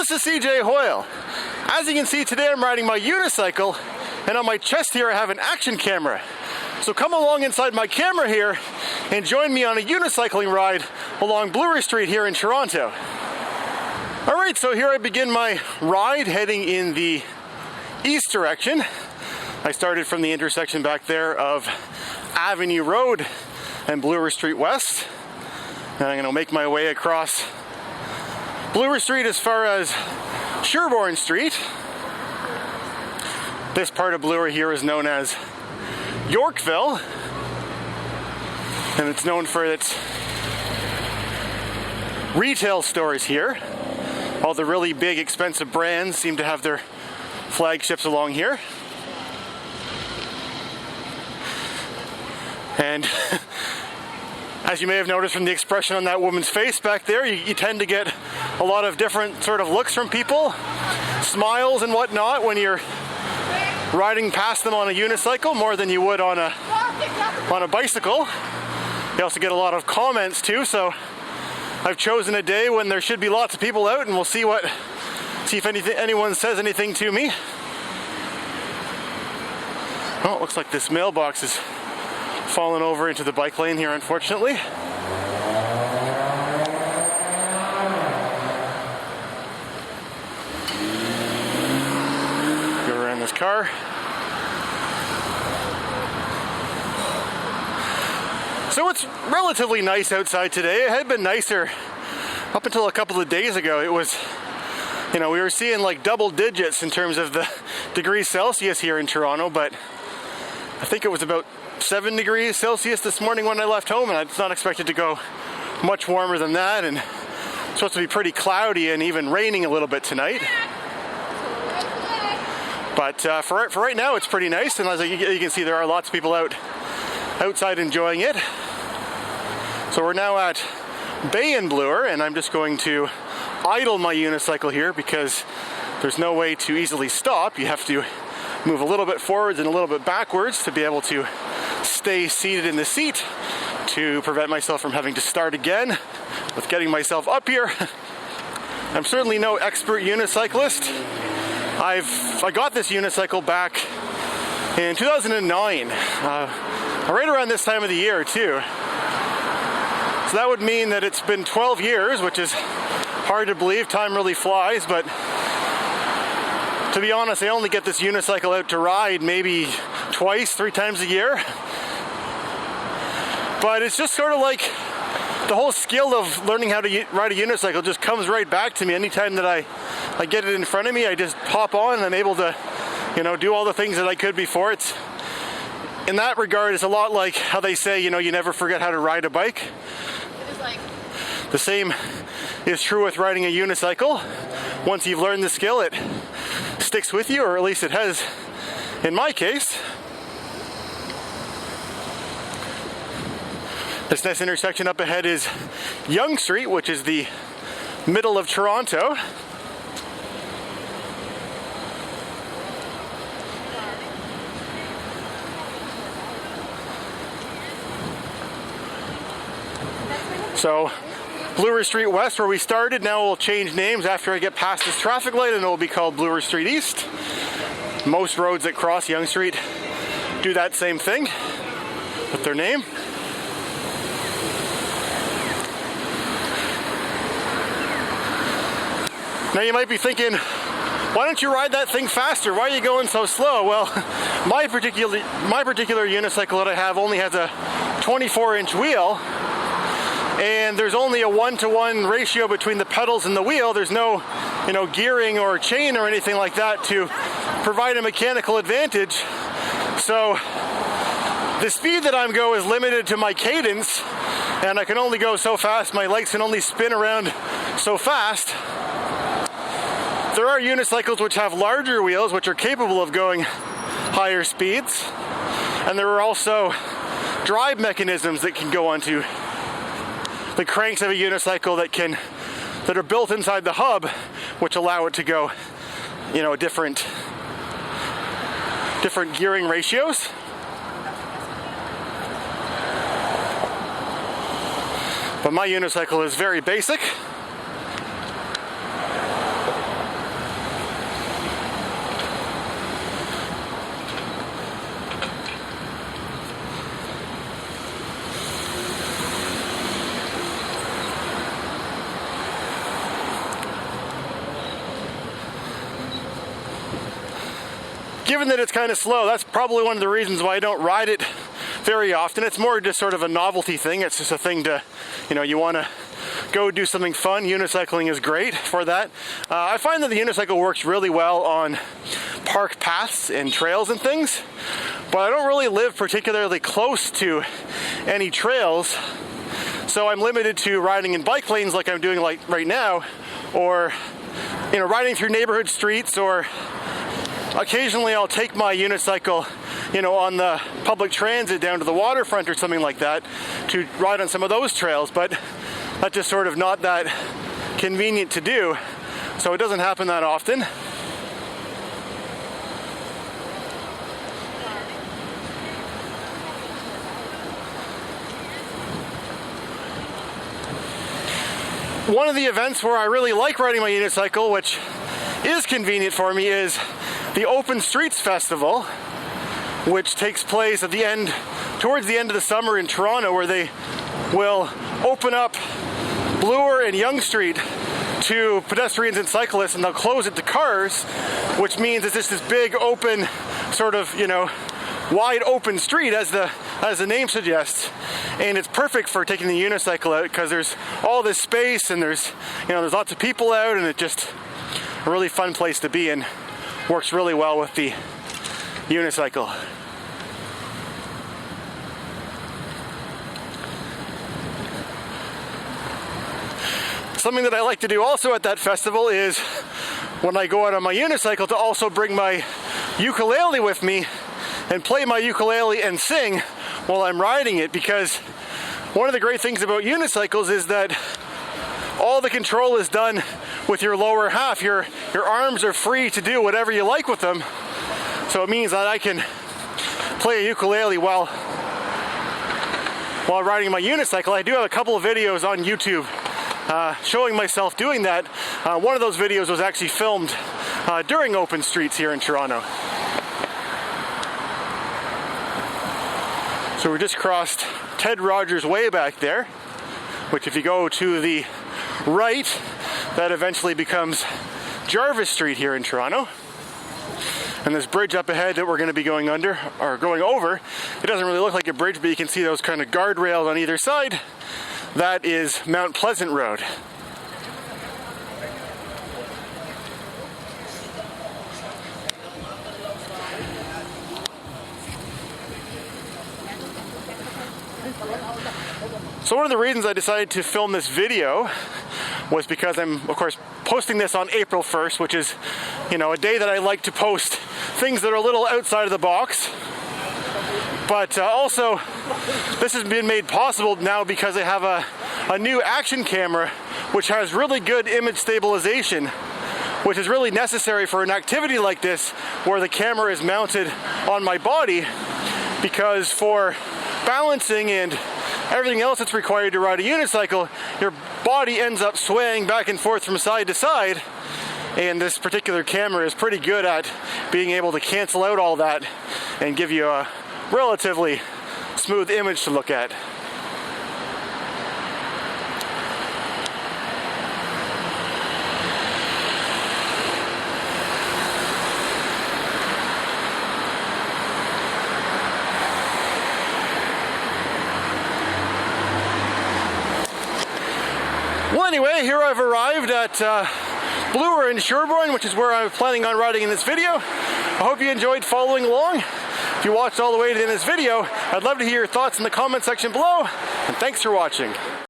this is cjhoyle. As you can see, today I'm riding my unicycle, and on my chest here I have an action camera. So come along inside my camera here and join me on a unicycling ride along Bloor Street here in Toronto. Alright, so here I begin my ride heading in the east direction. I started from the intersection back there of Avenue Road and Bloor Street West. And I'm going to make my way across Bloor Street as far as Sherbourne Street. This part of Bloor here is known as Yorkville, and it's known for its retail stores here. All the really big, expensive brands seem to have their flagships along here. And as you may have noticed from the expression on that woman's face back there, you tend to get a lot of different sort of looks from people, smiles and whatnot when you're riding past them on a unicycle, more than you would on a bicycle. You also get a lot of comments too, so I've chosen a day when there should be lots of people out, and we'll see if anyone says anything to me. Oh, it looks like this mailbox is fallen over into the bike lane here, unfortunately. Go around this car. So it's relatively nice outside today. It had been nicer up until a couple of days ago. It was, we were seeing like double digits in terms of the degrees Celsius here in Toronto, but I think it was about 7 degrees Celsius this morning when I left home, and it's not expected to go much warmer than that, and it's supposed to be pretty cloudy and even raining a little bit tonight. But for right now it's pretty nice, and as you can see, there are lots of people outside enjoying it. So we're now at Bay and Bloor, and I'm just going to idle my unicycle here because there's no way to easily stop. You have to move a little bit forwards and a little bit backwards to be able to stay seated in the seat to prevent myself from having to start again with getting myself up here. I'm certainly no expert unicyclist. I got this unicycle back in 2009, right around this time of the year too. So that would mean that it's been 12 years, which is hard to believe. Time really flies, but to be honest, I only get this unicycle out to ride maybe twice, 3 times a year. But it's just sort of like the whole skill of learning how to ride a unicycle just comes right back to me. Anytime that I get it in front of me, I just hop on and I'm able to, do all the things that I could before. It's, in that regard, it's a lot like how they say, you never forget how to ride a bike. It is like... The same is true with riding a unicycle. Once you've learned the skill, it sticks with you, or at least it has in my case. This next intersection up ahead is Yonge Street, which is the middle of Toronto. So Bloor Street West, where we started, now will change names after I get past this traffic light, and it will be called Bloor Street East. Most roads that cross Yonge Street do that same thing with their name. Now you might be thinking, why don't you ride that thing faster? Why are you going so slow? Well, my particular unicycle that I have only has a 24-inch wheel, and there's only a 1-to-1 ratio between the pedals and the wheel. There's no, gearing or chain or anything like that to provide a mechanical advantage. So the speed that I'm going is limited to my cadence, and I can only go so fast. My legs can only spin around so fast. There are unicycles which have larger wheels, which are capable of going higher speeds, and there are also drive mechanisms that can go onto the cranks of a unicycle that are built inside the hub, which allow it to go, different gearing ratios. But my unicycle is very basic. given that it's kind of slow, that's probably one of the reasons why I don't ride it very often. It's more just sort of a novelty thing. It's just a thing to, you know, you want to go do something fun. Unicycling is great for that. I find that the unicycle works really well on park paths and trails and things, but I don't really live particularly close to any trails, so I'm limited to riding in bike lanes like I'm doing like right now, or, you know, riding through neighborhood streets, or occasionally I'll take my unicycle, you know, on the public transit down to the waterfront or something like that to ride on some of those trails, but that's just sort of not that convenient to do, so it doesn't happen that often. One of the events where I really like riding my unicycle, which is convenient for me, is the Open Streets Festival, which takes place at the end, towards the end of the summer in Toronto, where they will open up Bloor and Yonge Street to pedestrians and cyclists, and they'll close it to cars, which means it's just this big open, sort of, you know, wide open street, as the name suggests, and it's perfect for taking the unicycle out because there's all this space and there's lots of people out, and it's just a really fun place to be, and works really well with the unicycle. Something that I like to do also at that festival is, when I go out on my unicycle, to also bring my ukulele with me and play my ukulele and sing while I'm riding it, because one of the great things about unicycles is that all the control is done with your lower half. Your arms are free to do whatever you like with them, so it means that I can play a ukulele while riding my unicycle. I do have a couple of videos on YouTube showing myself doing that. One of those videos was actually filmed during Open Streets here in Toronto. So we just crossed Ted Rogers Way back there, which if you go to the right, that eventually becomes Jarvis Street here in Toronto. And this bridge up ahead that we're going to be going under, or going over, it doesn't really look like a bridge, but you can see those kind of guardrails on either side. That is Mount Pleasant Road. So one of the reasons I decided to film this video was because I'm, of course, posting this on April 1st, which is, you know, a day that I like to post things that are a little outside of the box. But also, this has been made possible now because I have a new action camera, which has really good image stabilization, which is really necessary for an activity like this, where the camera is mounted on my body, because for balancing and everything else that's required to ride a unicycle, your body ends up swaying back and forth from side to side, and this particular camera is pretty good at being able to cancel out all that and give you a relatively smooth image to look at. Well, anyway, here I've arrived at Bloor in Sherbourne, which is where I'm planning on riding in this video. I hope you enjoyed following along. If you watched all the way to the end of this video, I'd love to hear your thoughts in the comment section below, and thanks for watching.